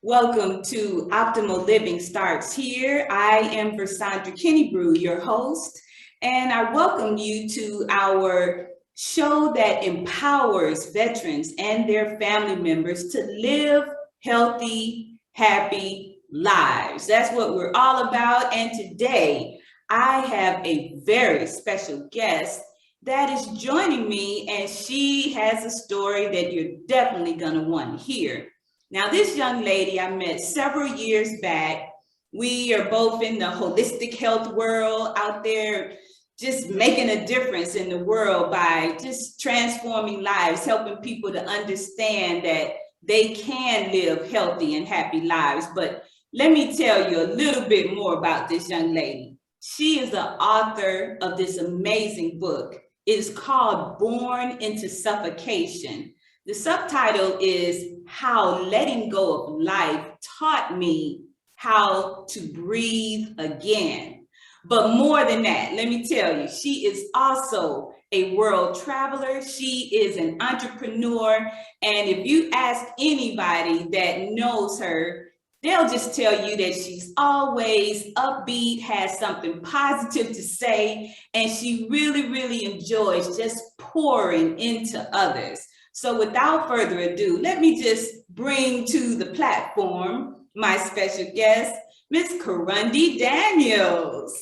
Welcome to Optimal Living Starts Here. I am Versandra Kennebrew, your host, and I welcome you to our show that empowers veterans and their family members to live healthy, happy lives. That's what we're all about. And today I have a very special guest that is joining me, and she has a story that you're definitely going to want to hear. Now, this young lady I met several years back. We are both in the holistic health world out there, just making a difference in the world by just transforming lives, helping people to understand that they can live healthy and happy lives. But let me tell you a little bit more about this young lady. She is the author of this amazing book. It is called Born into Suffocation. The subtitle is How Letting Go of Life Taught Me How to Breathe Again. But more than that, let me tell you, she is also a world traveler. She is an entrepreneur. And if you ask anybody that knows her, they'll just tell you that she's always upbeat, has something positive to say, and she really, really enjoys just pouring into others. So without further ado, let me just bring to the platform my special guest, Miss Karundi Daniels.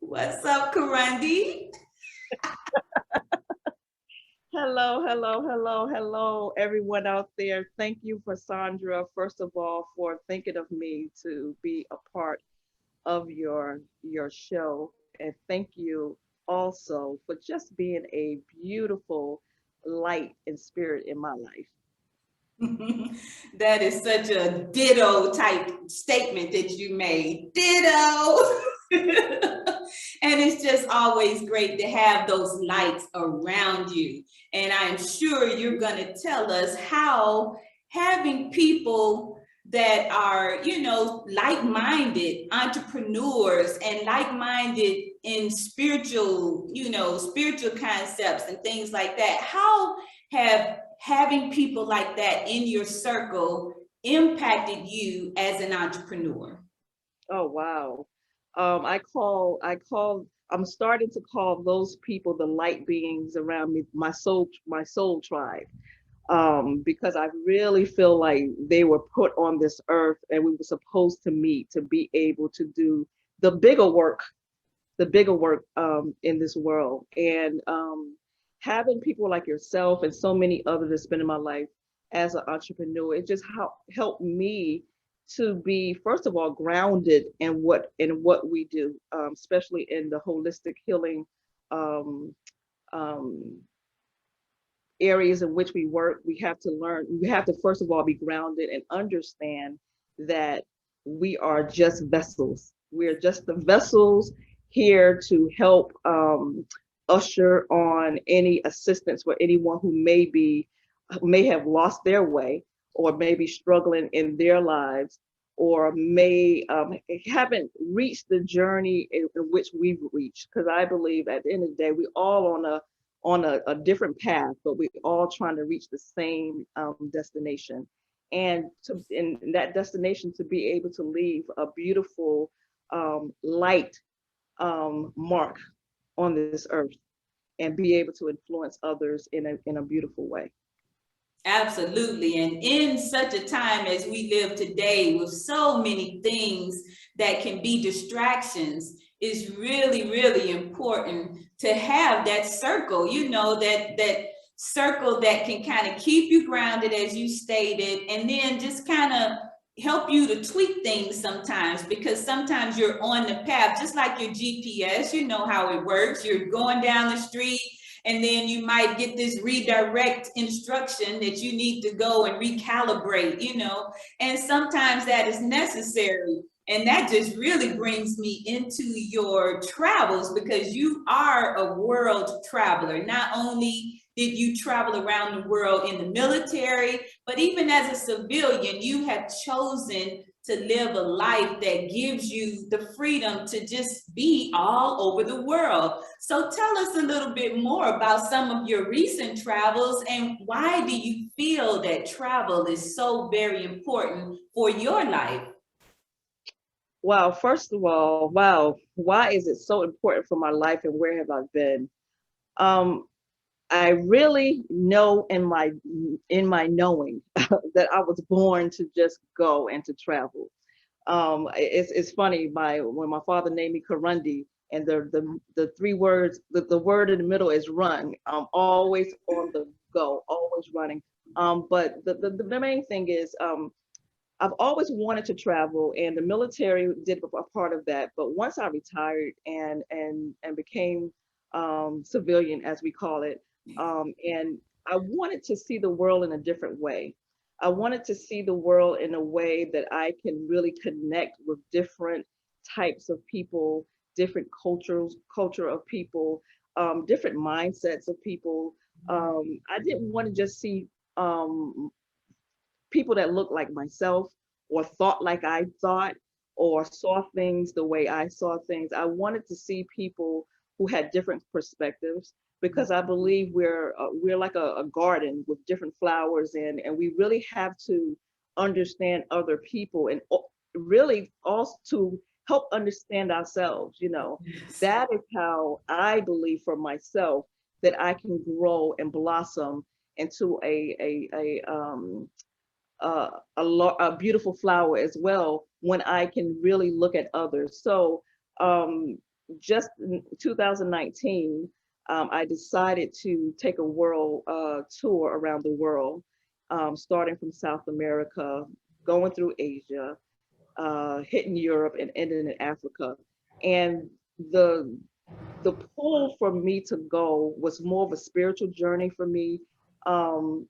What's up, Karundi? Hello, everyone out there. Thank you for Sandra, first of all, for thinking of me to be a part of your show. And thank you also for just being a beautiful light and spirit in my life. That is such a ditto type statement that you made. Ditto. And it's just always great to have those lights around you. And I'm sure you're going to tell us how having people that are, like-minded entrepreneurs and like-minded in spiritual, spiritual concepts and things like that, how have having people like that in your circle impacted you as an entrepreneur? Oh wow. I'm starting to call those people the light beings around me, my soul tribe. Because I really feel like they were put on this earth and we were supposed to meet to be able to do the bigger work, in this world. And having people like yourself and so many others that spend in my life as an entrepreneur, it just helped me to be, first of all, grounded in what we do, especially in the holistic healing um, um, areas in which we work. We have to first of all be grounded and understand that we are just vessels. We're just the vessels here to help usher on any assistance for anyone who may have lost their way, or may be struggling in their lives, or may haven't reached the journey in which we've reached. Because I believe at the end of the day, we all on a different path, but we're all trying to reach the same destination. And in that destination, to be able to leave a beautiful light mark on this earth and be able to influence others in a beautiful way. Absolutely. And in such a time as we live today, with so many things that can be distractions, it's really, really important to have that circle, that circle that can kind of keep you grounded, as you stated, and then just kind of help you to tweak things sometimes, because sometimes you're on the path, just like your GPS, you know how it works. You're going down the street, and then you might get this redirect instruction that you need to go and recalibrate, and sometimes that is necessary. And that just really brings me into your travels, because you are a world traveler. Not only did you travel around the world in the military, but even as a civilian, you have chosen to live a life that gives you the freedom to just be all over the world. So tell us a little bit more about some of your recent travels, and why do you feel that travel is so very important for your life? Wow, first of all, wow, why is it so important for my life and where have I been? Um, I really know in my knowing that I was born to just go and to travel. It's funny. When my father named me Karundi, and the three words, the word in the middle is run. I'm always on the go, always running. But the main thing is I've always wanted to travel, and the military did a part of that. But once I retired and became civilian, as we call it, and I wanted to see the world in a different way. I wanted to see the world in a way that I can really connect with different types of people, different culture of people, different mindsets of people. I didn't want to just see people that looked like myself or thought like I thought or saw things the way I saw things. I wanted to see people who had different perspectives because I believe we're like a garden with different flowers and we really have to understand other people and really also to help understand ourselves, you know. Yes. That is how I believe for myself that I can grow and blossom into a beautiful flower as well when I can really look at others. So um, just in 2019, I decided to take a world tour around the world, starting from South America, going through Asia, hitting Europe and ending in Africa. And the the pull for me to go was more of a spiritual journey for me. Um,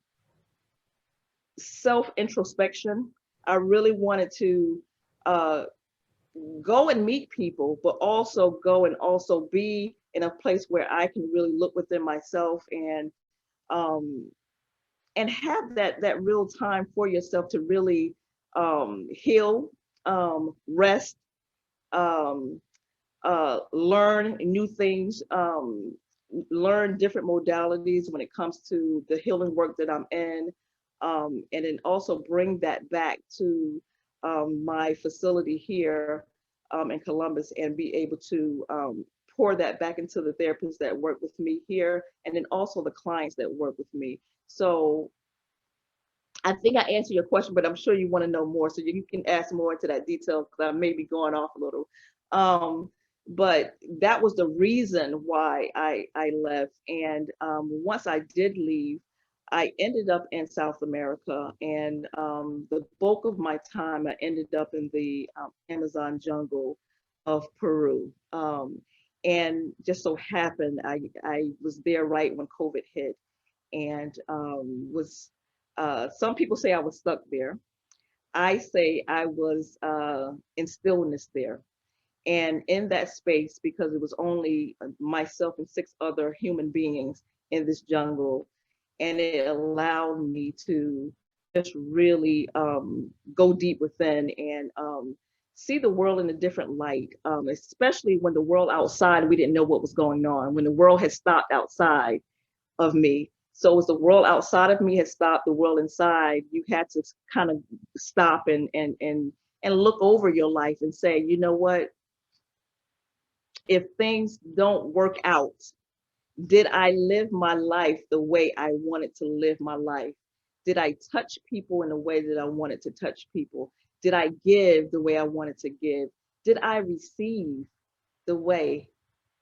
Self introspection. I really wanted to uh, go and meet people, but also go and also be in a place where I can really look within myself um, and have that real time for yourself to really heal, rest, um, learn new things, learn different modalities when it comes to the healing work that I'm in, and then also bring that back to my facility here in Columbus and be able to pour that back into the therapists that work with me here, and then also the clients that work with me. So I think I answered your question, but I'm sure you want to know more. So you can ask more into that detail because I may be going off a little. Um, but that was the reason why I left. And once I did leave, I ended up in South America. And the bulk of my time, I ended up in the Amazon jungle of Peru. And just so happened, I was there right when COVID hit and was some people say I was stuck there. I say I was in stillness there. And in that space, because it was only myself and six other human beings in this jungle, and it allowed me to just really go deep within and see the world in a different light, especially when the world outside, we didn't know what was going on, when the world had stopped outside of me. So as the world outside of me had stopped, the world inside, you had to kind of stop and look over your life and say, you know what? If things don't work out, did I live my life the way I wanted to live my life? Did I touch people in the way that I wanted to touch people? Did I give the way I wanted to give? Did I receive the way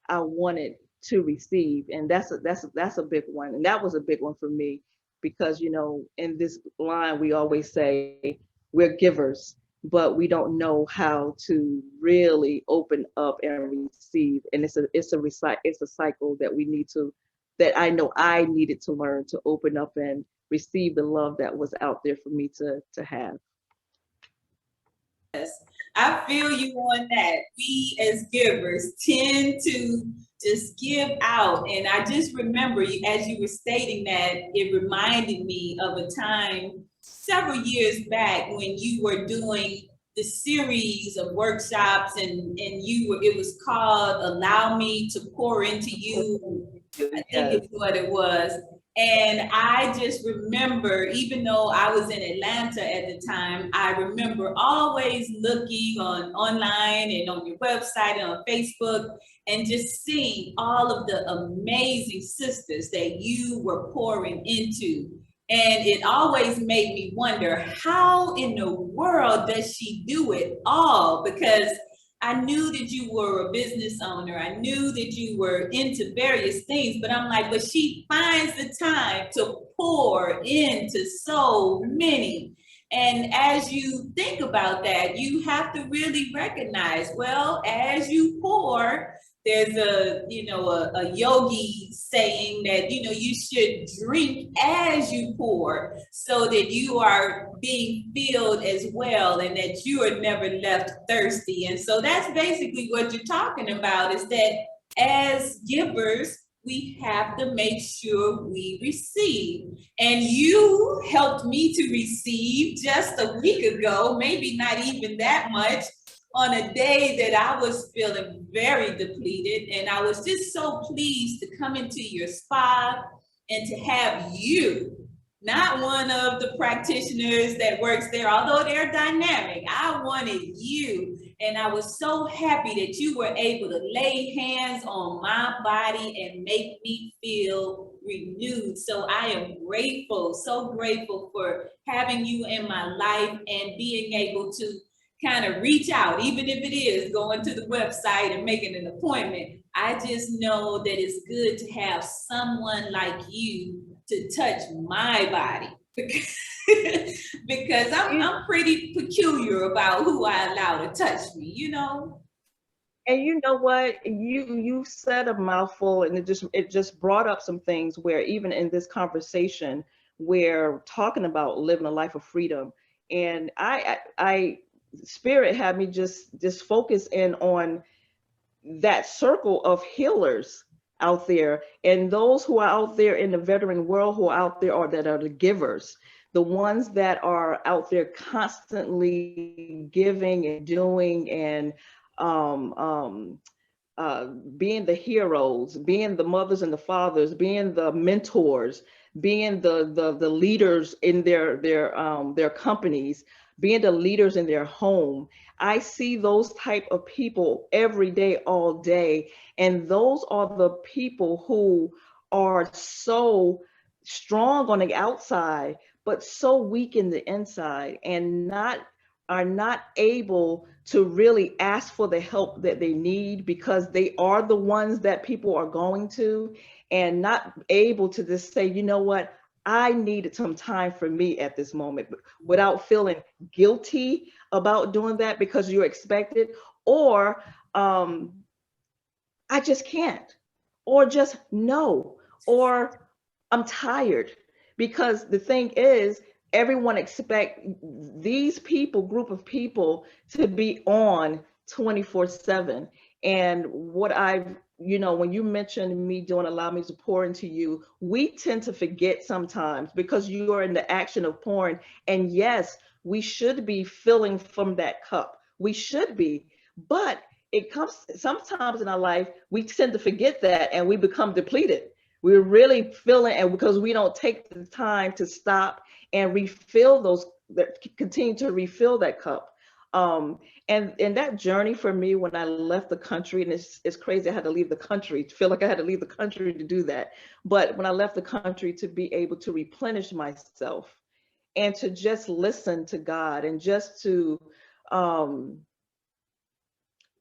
I wanted to receive? And that's a big one. And that was a big one for me because you know, in this line we always say we're givers, but we don't know how to really open up and receive. And it's a cycle that we need to that I know I needed to learn to open up and receive the love that was out there for me to have. I feel you on that. We as givers tend to just give out. And I just remember you, as you were stating that, it reminded me of a time several years back when you were doing the series of workshops, and it was called Allow Me to Pour Into You. I think Yes. it's what it was. And I just remember, even though I was in Atlanta at the time, I remember always looking online and on your website and on Facebook, and just seeing all of the amazing sisters that you were pouring into. And it always made me wonder, how in the world does she do it all? Because I knew that you were a business owner. I knew that you were into various things, but I'm like, but she finds the time to pour into so many. And as you think about that, you have to really recognize, well, as you pour, there's a yogi saying that, you should drink as you pour so that you are being filled as well, and that you are never left thirsty. And so that's basically what you're talking about, is that as givers, we have to make sure we receive. And you helped me to receive just a week ago, maybe not even that much, on a day that I was feeling very depleted. And I was just so pleased to come into your spa and to have you, not one of the practitioners that works there, although they're dynamic. I wanted you. And I was so happy that you were able to lay hands on my body and make me feel renewed. So I am grateful, so grateful for having you in my life and being able to kind of reach out, even if it is going to the website and making an appointment. I just know that it's good to have someone like you to touch my body. Because I'm pretty peculiar about who I allow to touch me. And you know what? You said a mouthful, and it just brought up some things where even in this conversation, we're talking about living a life of freedom. And I Spirit had me just focus in on that circle of healers out there, and those who are out there in the veteran world, who are out there, or that are the givers, the ones that are out there constantly giving and doing, and um, um, being the heroes, being the mothers and the fathers, being the mentors, being the leaders in their companies, being the leaders in their home. I see those type of people every day, all day, and those are the people who are so strong on the outside, but so weak in the inside, and are not able to really ask for the help that they need, because they are the ones that people are going to, and not able to just say, you know what, I needed some time for me at this moment, without feeling guilty about doing that because you're expected, or I just can't, or just no, or I'm tired. Because the thing is, everyone expect these people, group of people, to be on 24/7. And what I've, when you mentioned me doing Allow Me to Pour Into You, we tend to forget sometimes because you are in the action of pouring. And yes, we should be filling from that cup. We should be, but it comes sometimes in our life, we tend to forget that and we become depleted. We're really feeling, and because we don't take the time to stop and refill those, that continue to refill that cup. And that journey for me, when I left the country, and it's crazy, I had to leave the country, feel like I had to leave the country to do that. But when I left the country, to be able to replenish myself and to just listen to God, and just to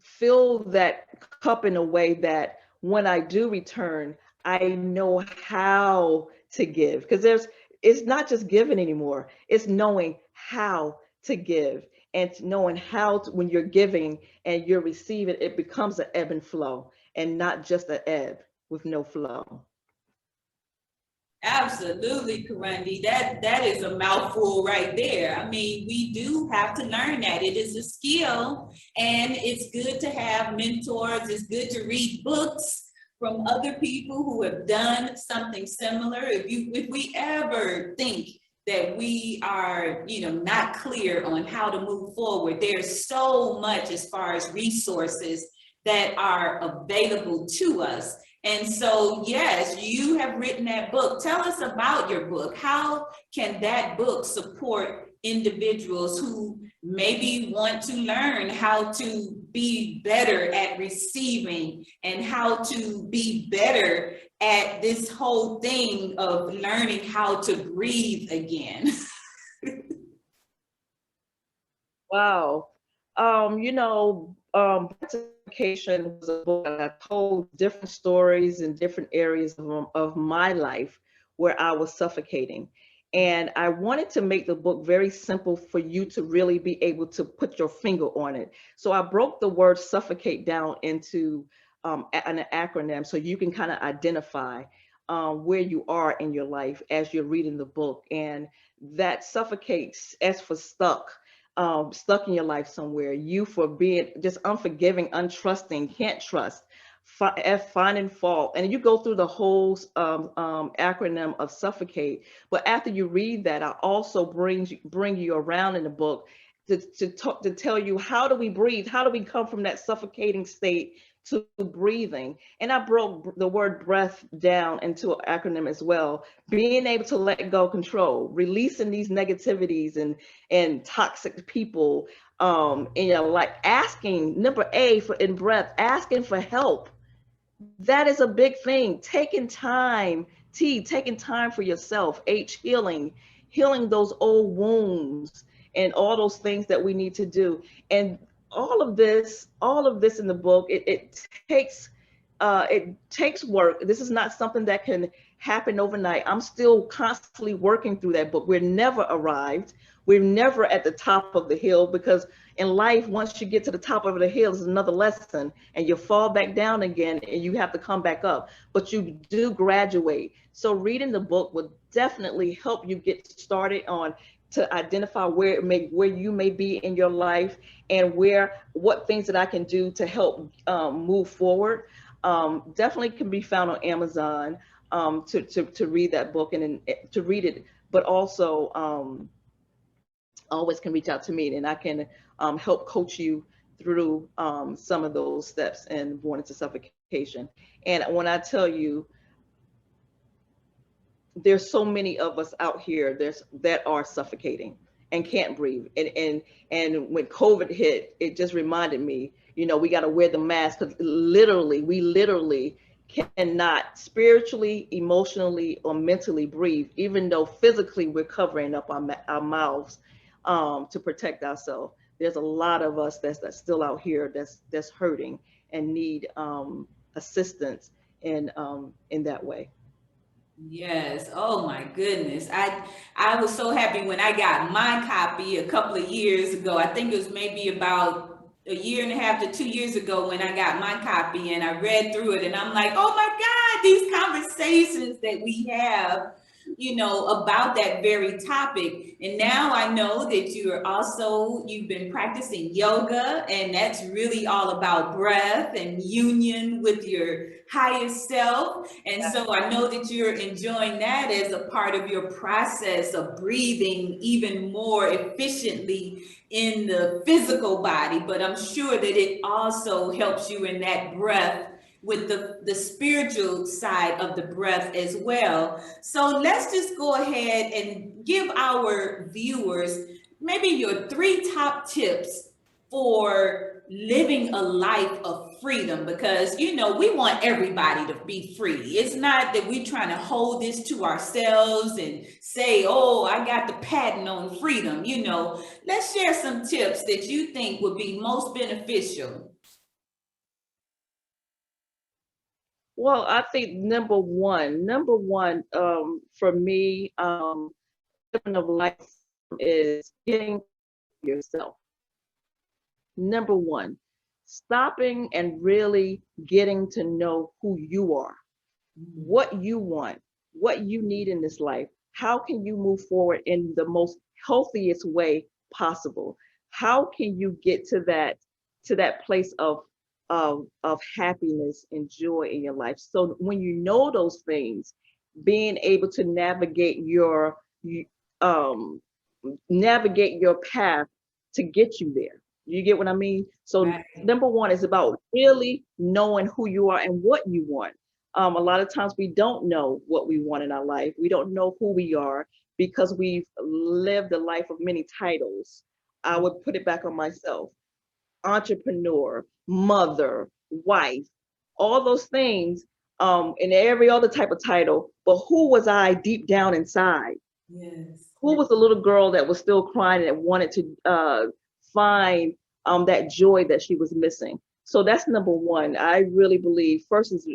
fill that cup in a way that when I do return, I know how to give. Because it's not just giving anymore, it's knowing how to give, and knowing how to, when you're giving and you're receiving, it becomes an ebb and flow, and not just an ebb with no flow. Absolutely, Karandi. That is a mouthful right there. I mean, we do have to learn that. It is a skill, and it's good to have mentors. It's good to read books from other people who have done something similar. If we ever think that we are, not clear on how to move forward. There's so much as far as resources that are available to us. And so, yes, you have written that book. Tell us about your book. How can that book support individuals who maybe want to learn how to be better at receiving and how to be better at this whole thing of learning how to breathe again? Wow. Suffocation was a book that I told different stories in different areas of my life where I was suffocating. And I wanted to make the book very simple for you to really be able to put your finger on it. So I broke the word suffocate down into an acronym so you can kind of identify where you are in your life as you're reading the book. And that suffocates, as for stuck, stuck in your life somewhere, you for being just unforgiving, untrusting, can't trust, finding fault. And you go through the whole acronym of suffocate. But after you read that, I also bring you around in the book to tell you, how do we breathe? How do we come from that suffocating state to breathing? And I broke the word breath down into an acronym as well. Being able to let go control, releasing these negativities and toxic people in your life, asking, number A for in breath, asking for help. That is a big thing. Taking time, taking time for yourself. H, healing those old wounds and all those things that we need to do. And all of this in the book, it takes work. This is not something that can happen overnight. I'm still constantly working through that book. We're never arrived. We're never at the top of the hill, because in life, once you get to the top of the hill, is another lesson, and you fall back down again, and you have to come back up. But you do graduate. So reading the book would definitely help you get started on to identify where you may be in your life, and what things that I can do to help move forward. Definitely can be found on Amazon to read that book and to read it, but also always can reach out to me, and I can help coach you through some of those steps and born into suffocation. And when I tell you, there's so many of us out here that are suffocating and can't breathe. And when COVID hit, it just reminded me, we got to wear the mask, because we literally cannot spiritually, emotionally, or mentally breathe, even though physically we're covering up our mouths to protect ourselves. There's a lot of us that's still out here that's hurting and need assistance in that way. Yes. Oh my goodness. I was so happy when I got my copy a couple of years ago. I think it was maybe about a year and a half to 2 years ago when I got my copy, and I read through it, and I'm like, oh my God, these conversations that we have, about that very topic. And now I know that you've been practicing yoga, and that's really all about breath and union with your highest self. And so I know that you're enjoying that as a part of your process of breathing even more efficiently in the physical body, but I'm sure that it also helps you in that breath with the spiritual side of the breath as well. So let's just go ahead and give our viewers maybe your 3 top tips for living a life of freedom, because we want everybody to be free. It's not that we're trying to hold this to ourselves and say, oh, I got the patent on freedom. Let's share some tips that you think would be most beneficial. Well, I think number one for me, living of life is getting yourself. Number one, stopping and really getting to know who you are, what you want, what you need in this life. How can you move forward in the most healthiest way possible? How can you get to that place of happiness and joy in your life? So when you know those things, being able to navigate um, navigate your path to get you there. You get what I mean? So Right. number one is about really knowing who you are and what you want. A lot of times we don't know what we want in our life. We don't know who we are because we've lived a life of many titles. I would put it back on myself: entrepreneur, mother, wife, all those things, and every other type of title. But who was I deep down inside? Yes. Who was the little girl that was still crying and wanted to find that joy that she was missing? So that's number one. I really believe first is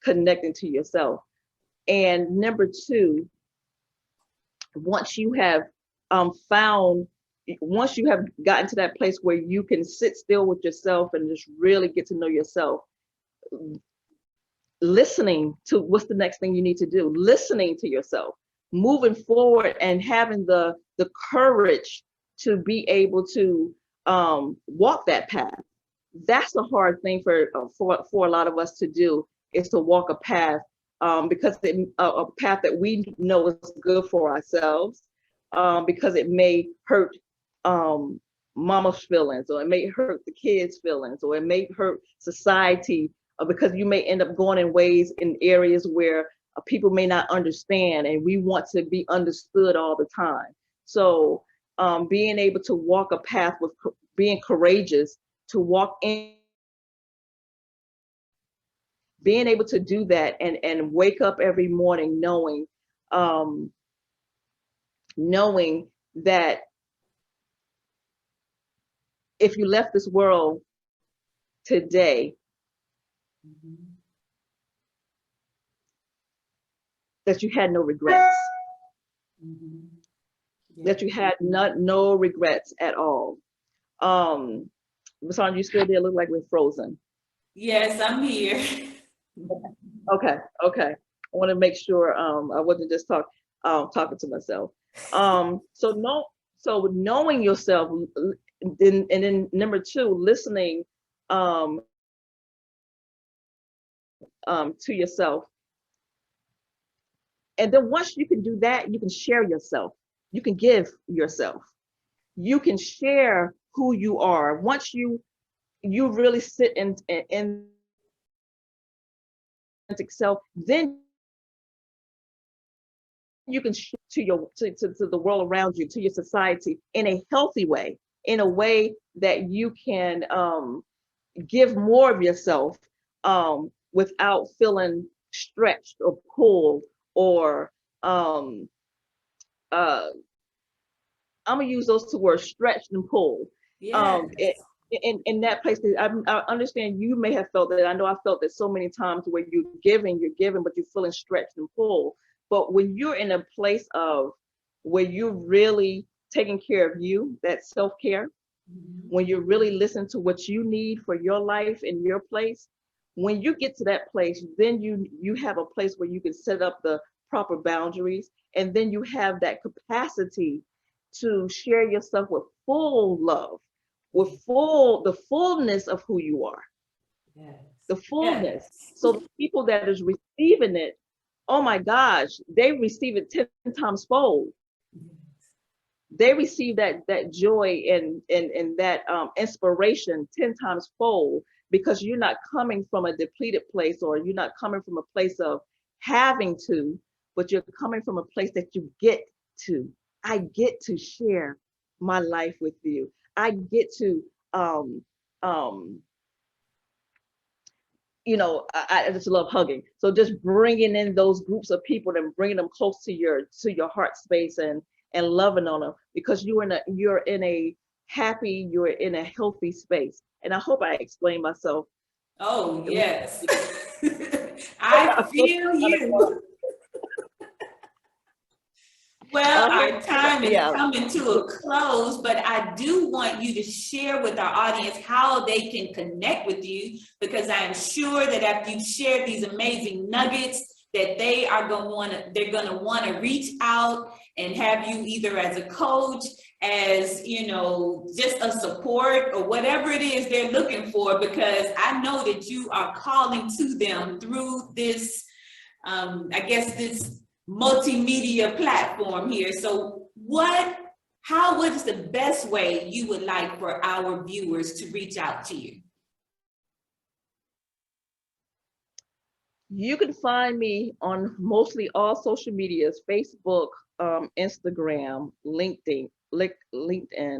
connecting to yourself. And number two, once you have found, once you have gotten to that place where you can sit still with yourself and just really get to know yourself, listening to what's the next thing you need to do, listening to yourself, moving forward, and having the courage to be able to walk that path. That's a hard thing for a lot of us to do, is to walk a path, because a path that we know is good for ourselves, because it may hurt mama's feelings, or it may hurt the kids' feelings, or it may hurt society, because you may end up going in ways, in areas where people may not understand, and we want to be understood all the time. So being able to walk a path with being courageous to walk in, being able to do that, and wake up every morning knowing that if you left this world today, that you had no regrets, that you had no regrets at all. Sandra, you still there? Look like we're frozen. Yes, I'm here. Okay. I want to make sure I wasn't just talking to myself. So knowing yourself, and then number two, listening to yourself. And then once you can do that, you can share yourself. You can give yourself. You can share who you are. Once you really sit in self, then you can share to the world around you, to your society, in a healthy way, in a way that you can give more of yourself without feeling stretched or pulled, or I'm gonna use those two words, stretched and pulled. Yes. In that place, I understand you may have felt that. I know I felt that so many times, where you're giving, but you're feeling stretched and pulled. But when you're in a place of where you're really taking care of you, that self-care, when you're really listening to what you need for your life and your place, when you get to that place, then you have a place where you can set up the proper boundaries, and then you have that capacity to share yourself with full love, with the fullness of who you are. Yes. The fullness. Yes. So the people that is receiving it, oh my gosh, they receive it 10 times fold. They receive that joy and that inspiration 10 times fold, because you're not coming from a depleted place, or you're not coming from a place of having to, but you're coming from a place that you get to. I get to share my life with you. I get to I just love hugging. So just bringing in those groups of people and bringing them close to your heart space, and loving on them, because you're in a happy, you're in a healthy space. And I hope I explained myself. Oh, yes. I feel you. Well, our time is coming to a close, but I do want you to share with our audience how they can connect with you, because I'm sure that after you share these amazing nuggets, that they're going to want to reach out and have you either as a coach, as, just a support, or whatever it is they're looking for, because I know that you are calling to them through this, multimedia platform here. So what is the best way you would like for our viewers to reach out to you? You can find me on mostly all social medias, Facebook, Instagram, LinkedIn,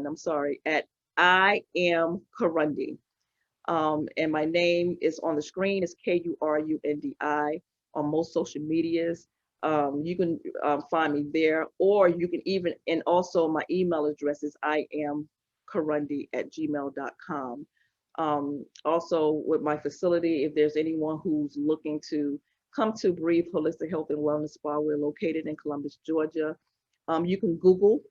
I'm sorry, at I am Kurundi. And my name is on the screen, it's Kurundi on most social medias. You can find me there, or you can even, and also my email address is iamkurundi@gmail.com. Also with my facility, if there's anyone who's looking to come to Breathe Holistic Health and Wellness Spa, we're located in Columbus, Georgia. You can Google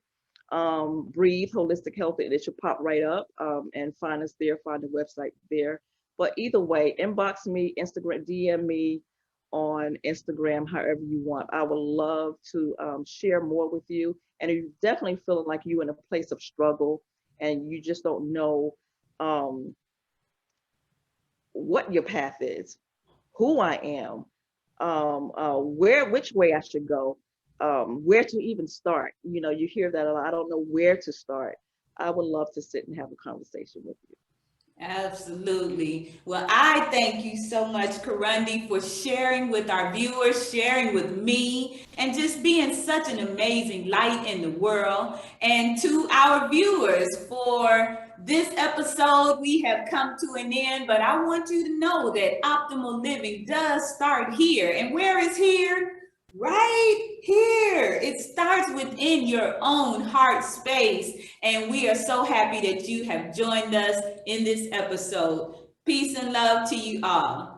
Breathe Holistic Health and it should pop right up, and find us there, find the website there. But either way, inbox me, Instagram, DM me on Instagram, however you want. I would love to share more with you. And if you're definitely feeling like you're in a place of struggle and you just don't know what your path is, who I am, which way I should go, where to even start. You know, you hear that a lot. I don't know where to start. I would love to sit and have a conversation with you. Absolutely. Well, I thank you so much, Kurundi, for sharing with our viewers, sharing with me, and just being such an amazing light in the world. And to our viewers, for this episode, we have come to an end, but I want you to know that optimal living does start here. And where is here? Right here. It starts within your own heart space. And we are so happy that you have joined us in this episode. Peace and love to you all.